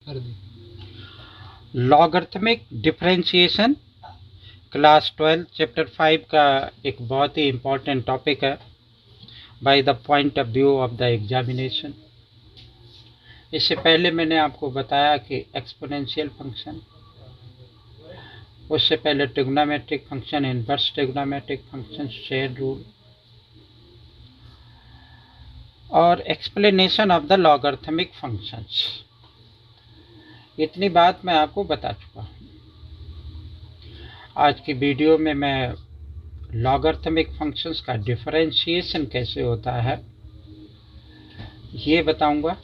कर दी। Logarithmic differentiation class 12 chapter 5 का एक बहुत ही इम्पोर्टेंट टॉपिक है by the point of view of the examination. इससे पहले मैंने आपको बताया कि एक्सपोनेंशियल फंक्शन, उससे पहले trigonometric function, inverse trigonometric function, chain rule और explanation of the logarithmic functions. इतनी बात मैं आपको बता चुका हूँ। आज की वीडियो में मैं लॉगरिथमिक फंक्शंस का डिफरेंशिएशन कैसे होता है ये बताऊंगा।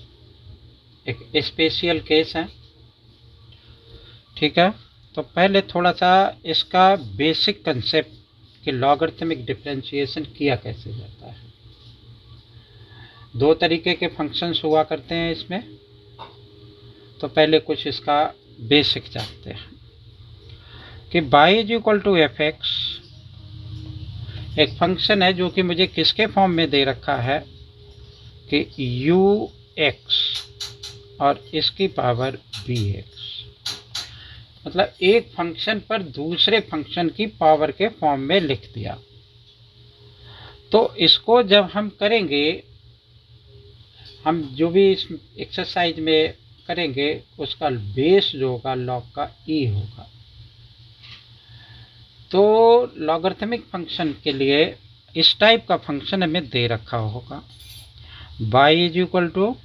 एक स्पेशल केस है, ठीक है। तो पहले थोड़ा सा इसका बेसिक कंसेप्ट कि लॉगरिथमिक डिफरेंशिएशन किया कैसे जाता है। दो तरीके के फंक्शंस हुआ करते हैं इसमें, तो पहले कुछ इसका बेसिक जानते हैं कि y is equal to f x एक फंक्शन है जो कि मुझे किसके फॉर्म में दे रखा है कि यू एक्स और इसकी पावर बी एक्स, मतलब एक फंक्शन पर दूसरे फंक्शन की पावर के फॉर्म में लिख दिया। तो इसको जब हम करेंगे, हम जो भी इस एक्सरसाइज में करेंगे उसका बेस जो होगा लॉग का ई होगा। तो लॉगरिथमिक फंक्शन के लिए इस टाइप का फंक्शन हमें दे रखा होगा y इज इक्वल टू,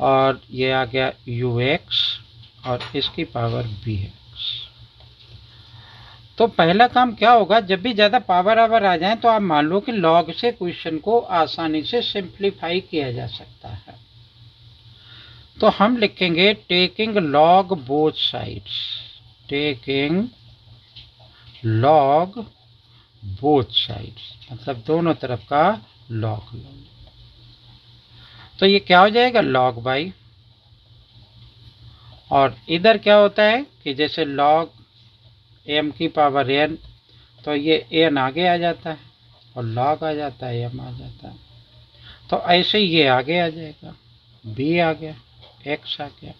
और ये आ गया यू एक्स और इसकी पावर बी एक्स। तो पहला काम क्या होगा, जब भी ज़्यादा पावर आवर आ जाए तो आप मान लो कि लॉग से क्वेश्चन को आसानी से सिंप्लीफाई किया जा सकता है। तो हम लिखेंगे taking log both sides, taking log both sides, मतलब दोनों तरफ का लॉग। तो ये क्या हो जाएगा लॉग बाई, और इधर क्या होता है कि जैसे लॉग एम की पावर एन, तो ये एन आगे आ जाता है और लॉग आ जाता है, एम आ जाता है। तो ऐसे ये आगे आ जाएगा, बी आ गया, एक्स आ गया,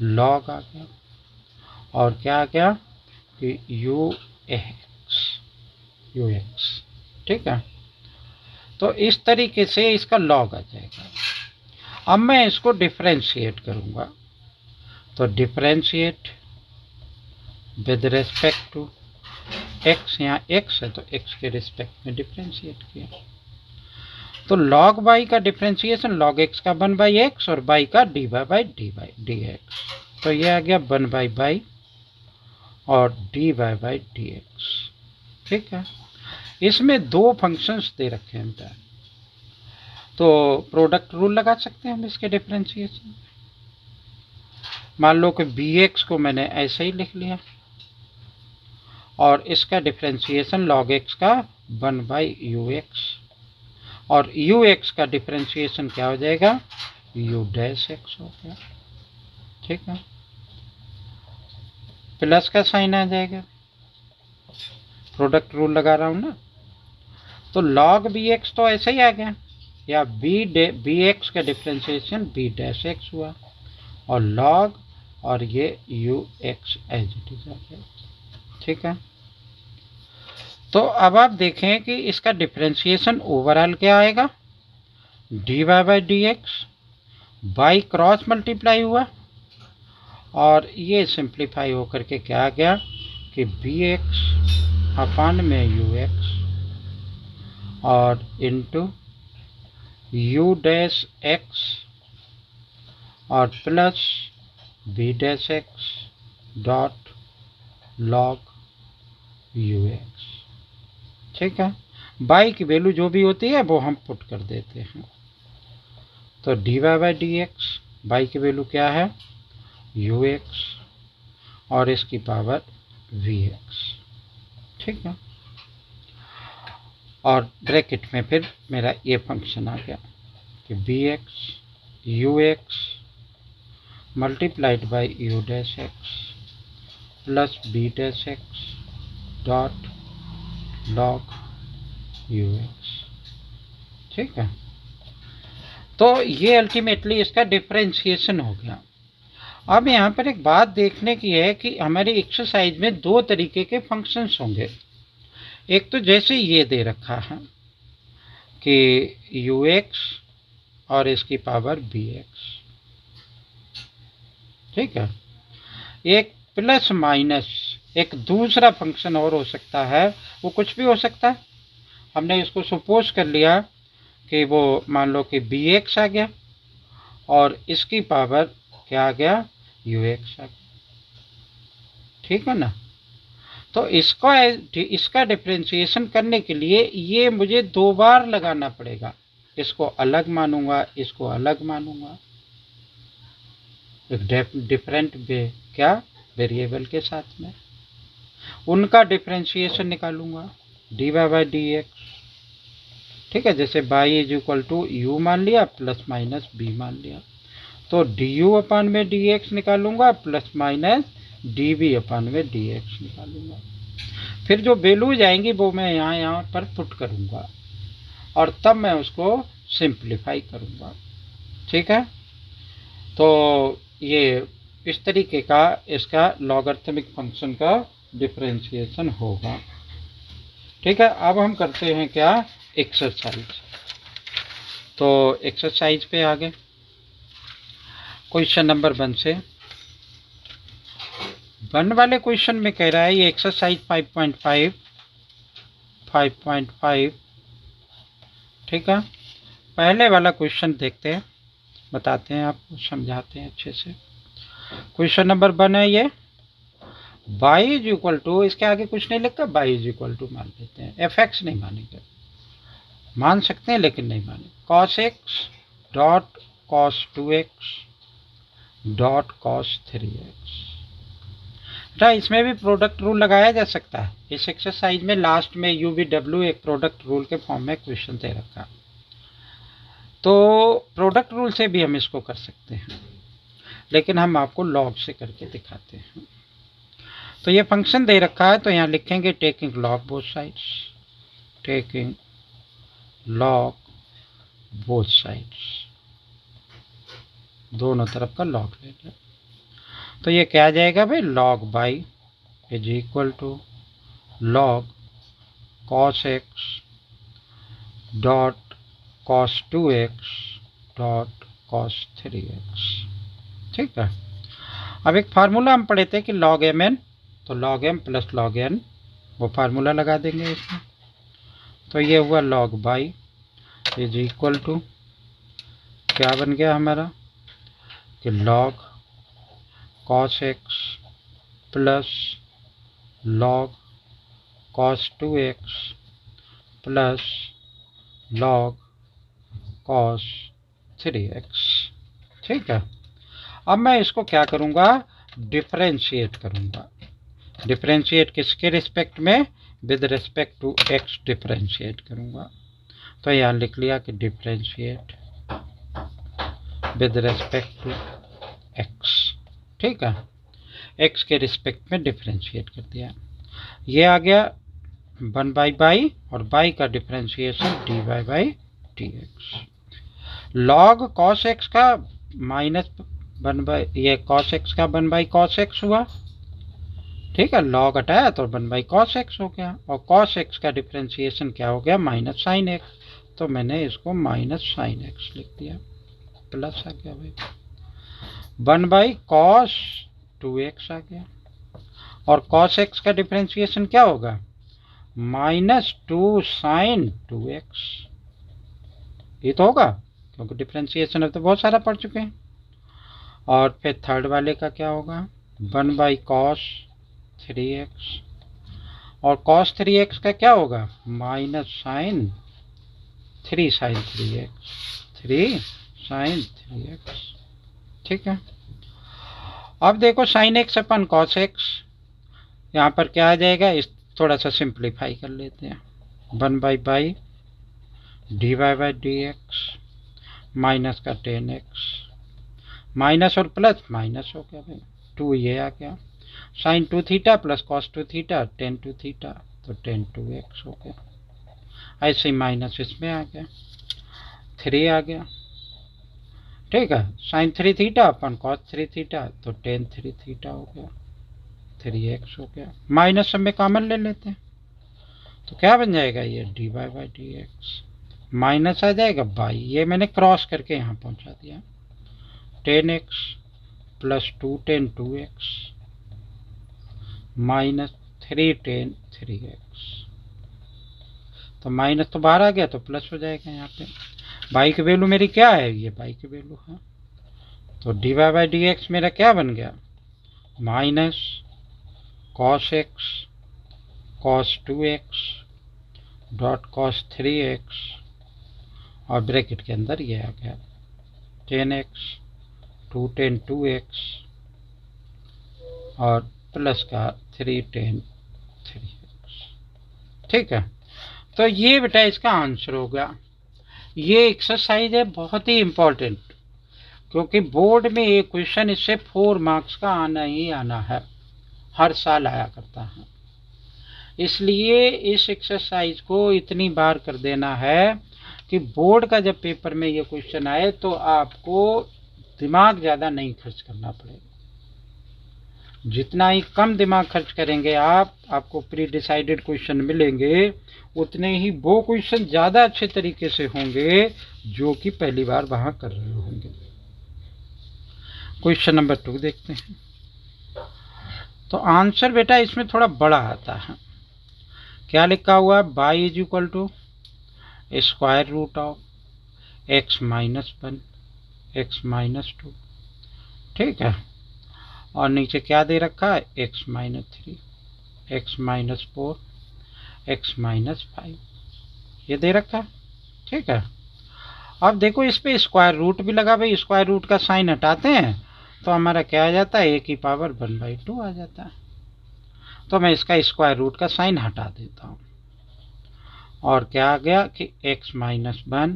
लॉग आ गया, और क्या आ गया कि यू एक्स, ठीक है। तो इस तरीके से इसका लॉग आ जाएगा। अब मैं इसको डिफरेंशिएट करूंगा, तो differentiate with respect to x, यहाँ एक्स है तो एक्स के रिस्पेक्ट में डिफरेंशिएट किया। तो लॉग बाई का डिफरेंशिएशन लॉग एक्स का 1/x और बाई का dy बाई डी एक्स। तो ये आ गया 1/y और dy बाई डी एक्स, ठीक है। इसमें दो फंक्शंस दे रखे हैं, तो प्रोडक्ट रूल लगा सकते हैं हम इसके डिफरेंशिएशन। मान लो कि बी एक्स को मैंने ऐसे ही लिख लिया और इसका डिफरेंशिएशन लॉग एक्स का 1/ux, और यू एक्स का डिफरेंशिएशन क्या हो जाएगा यू डैश एक्स हो गया, ठीक है। प्लस का साइन आ जाएगा, प्रोडक्ट रूल लगा रहा हूं ना। तो लॉग बी एक्स तो ऐसे ही आ गया, या बी एक्स का डिफरेंशिएशन बी डैश एक्स हुआ, और लॉग और ये u x as it is आ गया, ठीक है। तो अब आप देखें कि इसका डिफरेंशिएशन ओवरऑल क्या आएगा, d y by d x, y cross multiply हुआ और ये सिंप्लीफाई होकर के क्या आ गया कि बी एक्स अपान में यू एक्स और इंटू यू डैश एक्स और plus b dash x dot log u x, ठीक है। बाई की वैल्यू जो भी होती है वो हम पुट कर देते हैं। तो d y by d x, y की वैल्यू क्या है यू एक्स और इसकी पावर वी एक्स, ठीक है। और ब्रैकेट में फिर मेरा ये फंक्शन आ गया कि b x u x multiplied by u dash x plus b dash x dot log u x, ठीक है। तो ये अल्टीमेटली इसका डिफरेंशिएशन हो गया। अब यहाँ पर एक बात देखने की है कि हमारी एक्सरसाइज में दो तरीके के फंक्शंस होंगे। एक तो जैसे ये दे रखा है कि ux और इसकी पावर bx, ठीक है। एक प्लस माइनस एक दूसरा फंक्शन और हो सकता है, वो कुछ भी हो सकता है। हमने इसको सपोज कर लिया कि वो मान लो कि bx आ गया और इसकी पावर क्या आ गया, ux आ गया, ठीक है ना। तो इसका डिफ्रेंशिएशन करने के लिए ये मुझे दो बार लगाना पड़ेगा। इसको अलग मानूंगा, इसको अलग मानूंगा, एक डिफरेंट क्या वेरिएबल के साथ में उनका डिफ्रेंशिएशन निकालूंगा, d y by d x, ठीक है। जैसे y is equal to u मान लिया प्लस माइनस बी मान लिया, तो डी यू अपान में डी एक्स निकालूंगा प्लस माइनस डी बी अपान में डी एक्स निकालूंगा। फिर जो वैल्यूज आएंगी वो मैं यहाँ पर पुट करूंगा और तब मैं उसको सिंप्लीफाई करूंगा, ठीक है। तो ये इस तरीके का इसका लॉगरिथमिक फंक्शन का डिफरेंशिएशन होगा, ठीक है। अब हम करते हैं क्या, एक्सरसाइज। तो एक्सरसाइज पे आ गए। क्वेश्चन नंबर 1 से 1 वाले क्वेश्चन में कह रहा है ये एक्सरसाइज 5.5, ठीक है। पहले वाला क्वेश्चन देखते हैं, बताते हैं आपको, समझाते हैं अच्छे से। क्वेश्चन नंबर 1 है ये, y इज इक्वल टू, इसके आगे कुछ नहीं लिखा, y इज इक्वल टू मान लेते हैं, fx नहीं मानेंगे, मान सकते हैं लेकिन नहीं माने, cos x dot cos 2x dot cos 3x। इसमें भी प्रोडक्ट रूल लगाया जा सकता है। इस एक्सरसाइज में लास्ट में UVW एक प्रोडक्ट रूल के फॉर्म में क्वेश्चन दे रखा, तो प्रोडक्ट रूल से भी हम इसको कर सकते हैं, लेकिन हम आपको लॉग से करके दिखाते हैं। तो ये फंक्शन दे रखा है, तो यहाँ लिखेंगे taking log both sides, taking log both sides, दोनों तरफ का लॉग ले लें। तो ये क्या आ जाएगा भाई, log y is equal to log cos x dot cos 2x dot cos 3x, ठीक है। अब एक फार्मूला हम पढ़े थे कि लॉग एम एन, तो log m plus log n, वो फार्मूला लगा देंगे इसमें। तो ये हुआ log y is equal to क्या बन गया हमारा कि log cos x plus log cos 2x plus log cos 3x, ठीक है। अब मैं इसको क्या करूँगा, डिफरेंशिएट करूँगा। डिफरेंशिएट किसके रिस्पेक्ट में, with respect to x differentiate करूँगा। तो यहाँ लिख लिया कि differentiate with respect to x, ठीक है। x के रिस्पेक्ट में डिफरेंशिएट कर दिया, ये आ गया 1/बाई और बाई का differentiation dy by dx। Log cos x का माइनस 1/, ये cos x का 1/, cos x हुआ, ठीक है। लॉग हटाया तो 1/, cos x हो गया, और cos x का डिफरेंशिएशन क्या हो गया, माइनस साइन एक्स, तो मैंने इसको माइनस साइन एक्स लिख दिया, प्लस आ गया भाई 1/, cos 2x आ गया, और cos x का डिफरेंशिएशन क्या होगा, माइनस 2 साइन 2x, ये तो होगा क्योंकि डिफरेंशिएशन अब तो बहुत सारा पढ़ चुके हैं। और फिर थर्ड वाले का क्या होगा, 1/, cos 3x, और cos 3x का क्या होगा, minus sign 3 sign 3x, 3 sign 3x, ठीक है। अब देखो sine x upon cos x, यहाँ पर क्या आ जाएगा, इस थोड़ा सा सिंप्लीफाई कर लेते हैं, 1/, d y by d x minus का 10x, माइनस और प्लस माइनस हो गया भाई, 2 ये आ गया, sine 2 theta plus cos 2 theta, tan 2 theta, तो टेन 2x हो गया। ऐसे ही माइनस इसमें आ गया, 3 आ गया, ठीक है, साइन 3 थीटा अपन कॉस 3 थीटा, तो टेन 3 थीटा हो गया, 3x हो गया। माइनस सब में कॉमन ले लेते हैं, तो क्या बन जाएगा ये dy by d x, minus आ जाएगा बाई, ये मैंने क्रॉस करके यहाँ पहुँचा दिया, 10x plus 2 10 2x minus 3 10 3x, तो माइनस तो बाहर आ गया तो प्लस हो जाएगा। यहाँ पे बाई की वैल्यू मेरी क्या है, ये बाई की वैल्यू है, तो dy बाई डी एक्स मेरा क्या बन गया, minus cos x cos 2x dot cos 3x, और ब्रैकेट के अंदर ये आ गया 10x 2 10 2x और प्लस का 3 10 3x। ठीक है, तो ये बेटा इसका आंसर हो गया। ये एक्सरसाइज है बहुत ही इंपॉर्टेंट, क्योंकि बोर्ड में ये क्वेश्चन इससे 4 मार्क्स का आना ही आना है, हर साल आया करता है। इसलिए इस एक्सरसाइज को इतनी बार कर देना है कि बोर्ड का जब पेपर में ये क्वेश्चन आए तो आपको दिमाग ज़्यादा नहीं खर्च करना पड़ेगा। जितना ही कम दिमाग खर्च करेंगे आपको प्री डिसाइडेड क्वेश्चन मिलेंगे, उतने ही वो क्वेश्चन ज़्यादा अच्छे तरीके से होंगे जो कि पहली बार वहाँ कर रहे होंगे। क्वेश्चन नंबर 2 देखते हैं। तो आंसर बेटा इसमें थोड़ा बड़ा आता है। क्या लिखा हुआ है, y is equal to square root of x minus 1 x minus 2। ठीक है, और नीचे क्या दे रखा है, x minus 3 x minus 4 x minus 5, ये दे रखा है। ठीक है, अब देखो इस पे स्क्वायर रूट भी लगा, भाई स्क्वायर रूट का साइन हटाते हैं तो हमारा क्या आ जाता है, ए की पावर 1/2 आ जाता है। तो मैं इसका स्क्वायर रूट का साइन हटा देता हूँ, और क्या आ गया कि x माइनस 1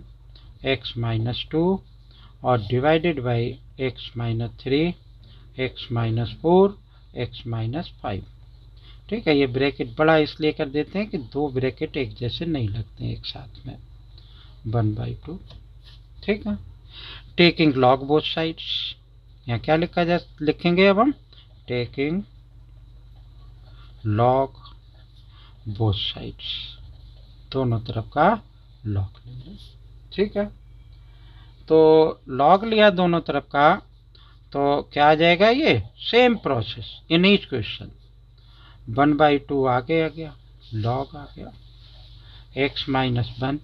एक्स माइनस 2 और divided by x minus 3 x minus 4 x minus 5। ठीक है, ये ब्रैकेट बड़ा इसलिए कर देते हैं कि दो ब्रैकेट एक जैसे नहीं लगते एक साथ में, 1/2। ठीक है, टेकिंग लॉग बोथ साइड्स, यहाँ क्या लिखेंगे अब हम, टेकिंग लॉग बोथ साइड्स, दोनों तरफ का लॉग लेंगे। ठीक है, तो लॉग लिया दोनों तरफ का, तो क्या आ जाएगा, ये same process in each question, 1/2 आगे आ गया, लॉग आ गया x माइनस 1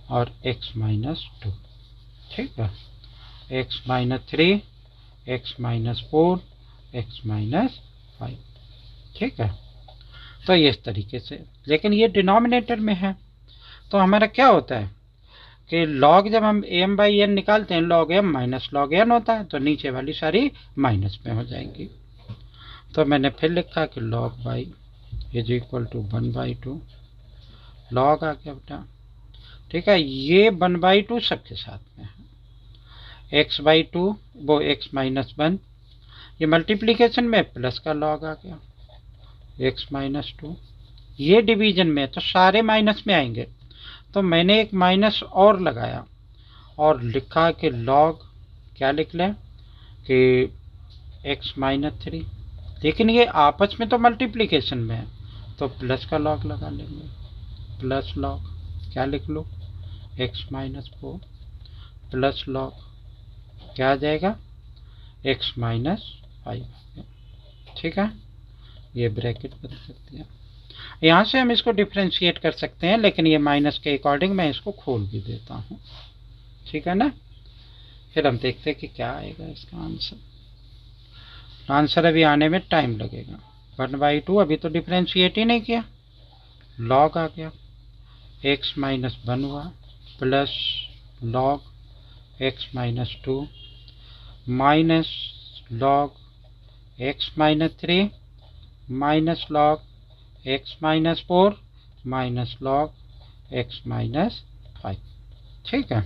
और x माइनस 2। ठीक है, x minus 3 x minus 4 x minus 5। ठीक है, तो ये इस तरीके से, लेकिन ये डिनोमिनेटर में है तो हमारा क्या होता है कि लॉग जब हम एम बाई एन निकालते हैं, log m minus log n होता है, तो नीचे वाली सारी माइनस में हो जाएंगी। तो मैंने फिर लिखा कि log y is equal to 1/2, log आ गया बेटा। ठीक है, ये 1/2 सबके साथ में है, x/2 वो x माइनस 1, ये मल्टीप्लीकेशन में प्लस का लॉग आ गया x माइनस 2, ये डिवीजन में तो सारे माइनस में आएंगे, तो मैंने एक माइनस और लगाया और लिखा कि लॉग, क्या लिख लें कि x माइनस 3, लेकिन ये आपस में तो मल्टीप्लिकेशन में है तो प्लस का लॉग लगा लेंगे, प्लस लॉग क्या लिख लो, x माइनस 4 प्लस लॉग क्या आ जाएगा, x माइनस 5। ठीक है, ये ब्रैकेट बदल सकते हैं, यहाँ से हम इसको डिफ्रेंशिएट कर सकते हैं, लेकिन ये माइनस के अकॉर्डिंग मैं इसको खोल भी देता हूँ। ठीक है ना, फिर हम देखते हैं कि क्या आएगा इसका आंसर। आंसर अभी आने में टाइम लगेगा। 1/2 अभी तो डिफ्रेंशिएट ही नहीं किया, लॉग आ गया, x माइनस 1 हुआ plus log x minus 2 minus log x minus 3 minus log x minus 4 minus log x minus 5। ठीक है,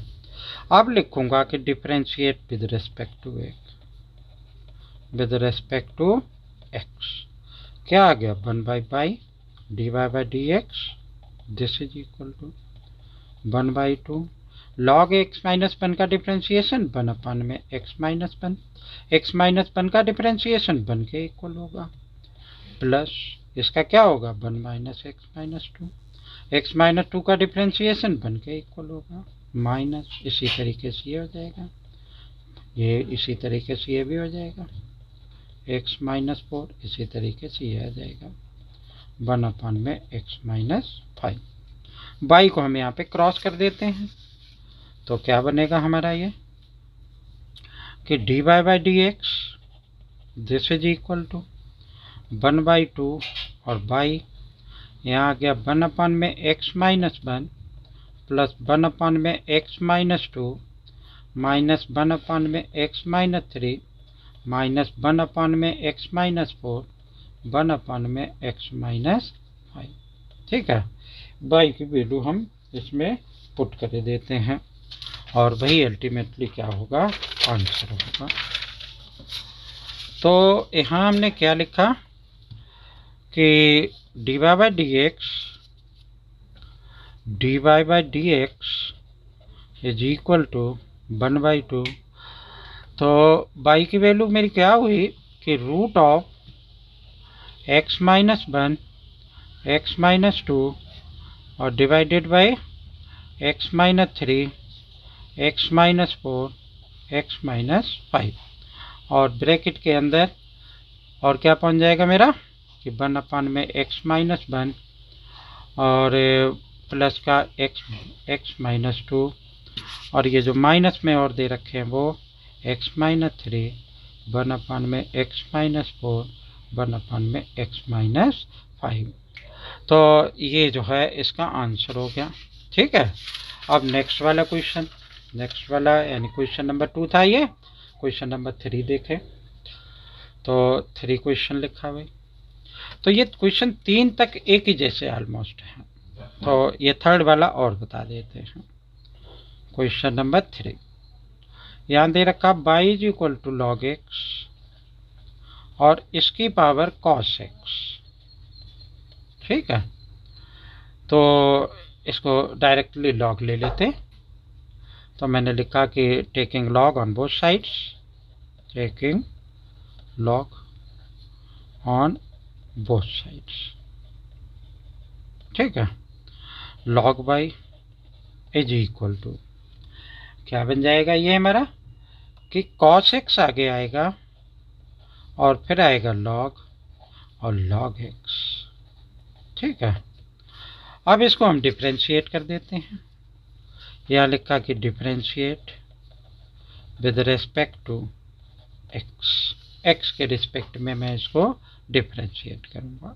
अब लिखूंगा कि differentiate with respect to x, क्या आ गया, 1/2 dy by d x, this is equal to 1/2 log x minus one का differentiation 1 में x minus one, x minus one का डिफ्रेंशिएशन 1 के इक्वल होगा, प्लस इसका क्या होगा 1 minus x minus to, x minus to का डिफ्रेंशिएशन 1 के इक्वल होगा, माइनस इसी तरीके से ये हो जाएगा, ये इसी तरीके से ये भी हो जाएगा, एक्स माइनस फोर इसी तरीके से ये आ जाएगा 1 में एक्स माइनस फाइव। बाई को हम यहाँ पे क्रॉस कर देते हैं तो क्या बनेगा हमारा ये कि d y by d x this is equal to 1/2 और बाई यहाँ आ गया 1 में एक्स माइनस वन प्लस 1 में एक्स माइनस टू माइनस 1 में एक्स माइनस थ्री माइनस 1 में एक्स माइनस फोर 1 में एक्स माइनस फाइव। ठीक है, बाई की वैल्यू हम इसमें पुट कर देते हैं और वही अल्टीमेटली क्या होगा आंसर होगा। तो यहाँ हमने क्या लिखा कि d y by d x is equal to 1/2। तो बाई की वैल्यू मेरी क्या हुई कि root of x minus one x minus two और divided by x minus three x minus four x minus five और ब्रैकेट के अंदर और क्या पहुंच जाएगा मेरा कि 1 में एक्स माइनस वन और प्लस का एक्स माइनस टू और ये जो माइनस में और दे रखे हैं वो एक्स माइनस थ्री 1 में एक्स माइनस फोर 1 में एक्स माइनस फाइव। तो ये जो है इसका आंसर हो गया। ठीक है, अब नेक्स्ट वाला क्वेश्चन, नेक्स्ट वाला यानी क्वेश्चन नंबर 2 था ये, क्वेश्चन नंबर 3 देखें तो 3 क्वेश्चन लिखा हुआ। तो ये क्वेश्चन 3 तक एक ही जैसे ऑलमोस्ट है, तो ये थर्ड वाला और बता देते हैं। क्वेश्चन नंबर 3 यहाँ दे रखा y is equal to log x और इसकी पावर कॉस एक्स। ठीक है, तो इसको डायरेक्टली लॉग ले लेते। तो मैंने लिखा कि taking log on both sides, taking log on both sides. ठीक है, log y is equal to क्या बन जाएगा ये हमारा कि कॉस एक्स आगे आएगा और फिर आएगा लॉग और लॉग एक्स। ठीक है, अब इसको हम डिफ्रेंशिएट कर देते हैं। यह लिखा कि differentiate with respect to x, x के रिस्पेक्ट में मैं इसको डिफ्रेंशिएट करूँगा।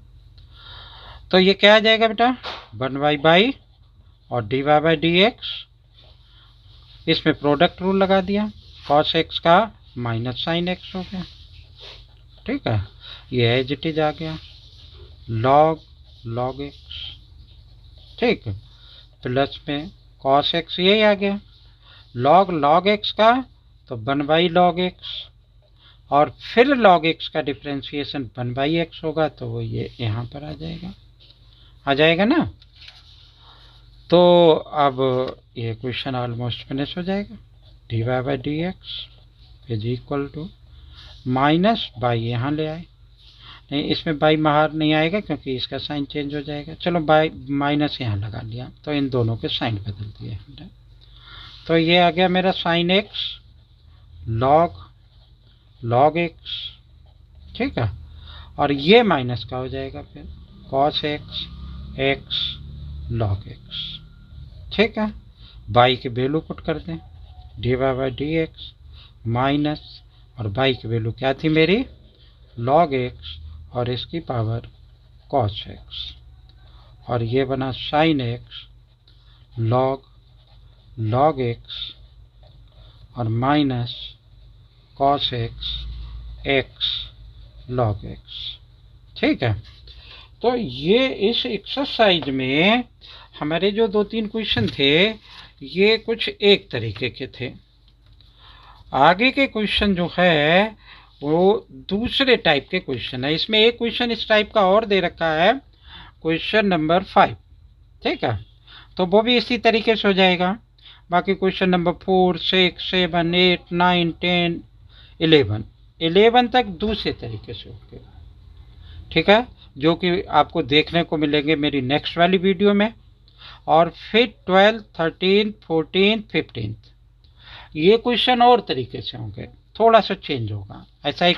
तो ये क्या आ जाएगा बेटा 1y बाई और d y by d x, इसमें प्रोडक्ट रूल लगा दिया, कॉस एक्स का माइनस साइन एक्स हो गया। ठीक है, ये एज इट इज आ गया लॉग लॉग एक्स। ठीक, प्लस में कॉस एक्स यही आ गया, लॉग लॉग एक्स का तो 1 लॉग एक्स और फिर लॉग एक्स का डिफ्रेंशिएशन 1 एक्स होगा तो वो ये यहाँ पर आ जाएगा ना। तो अब ये क्वेश्चन ऑलमोस्ट फिनिश हो जाएगा। D y by d x is equal to minus y यहाँ ले आए, नहीं इसमें बाई बाहर नहीं आएगा क्योंकि इसका साइन चेंज हो जाएगा। चलो बाई माइनस यहाँ लगा लिया तो इन दोनों के साइन बदल दिए हमने। तो ये आ गया मेरा sine x log log x. ठीक है, और ये माइनस का हो जाएगा फिर cos x x log x. ठीक है, बाई की वैल्यू पुट कर दें d y by d x minus और बाई की वैल्यू क्या थी मेरी लॉग एक्स और इसकी पावर कॉस एक्स और ये बना sine x log log x और minus cos x x log x. ठीक है, तो ये इस एक्सरसाइज में हमारे जो 2-3 क्वेश्चन थे ये कुछ एक तरीके के थे। आगे के क्वेश्चन जो है वो दूसरे टाइप के क्वेश्चन है। इसमें एक क्वेश्चन इस टाइप का और दे रखा है, क्वेश्चन नंबर 5। ठीक है, तो वो भी इसी तरीके से हो जाएगा। बाकी क्वेश्चन नंबर 4, 6, 7, 8, 9, 10, 11 तक दूसरे तरीके से होंगे, ठीक है, जो कि आपको देखने को मिलेंगे मेरी नेक्स्ट वाली वीडियो में। और फिर 12, 13, 14, 15 ये क्वेश्चन और तरीके से होंगे, थोड़ा सा चेंज होगा, ऐसा ही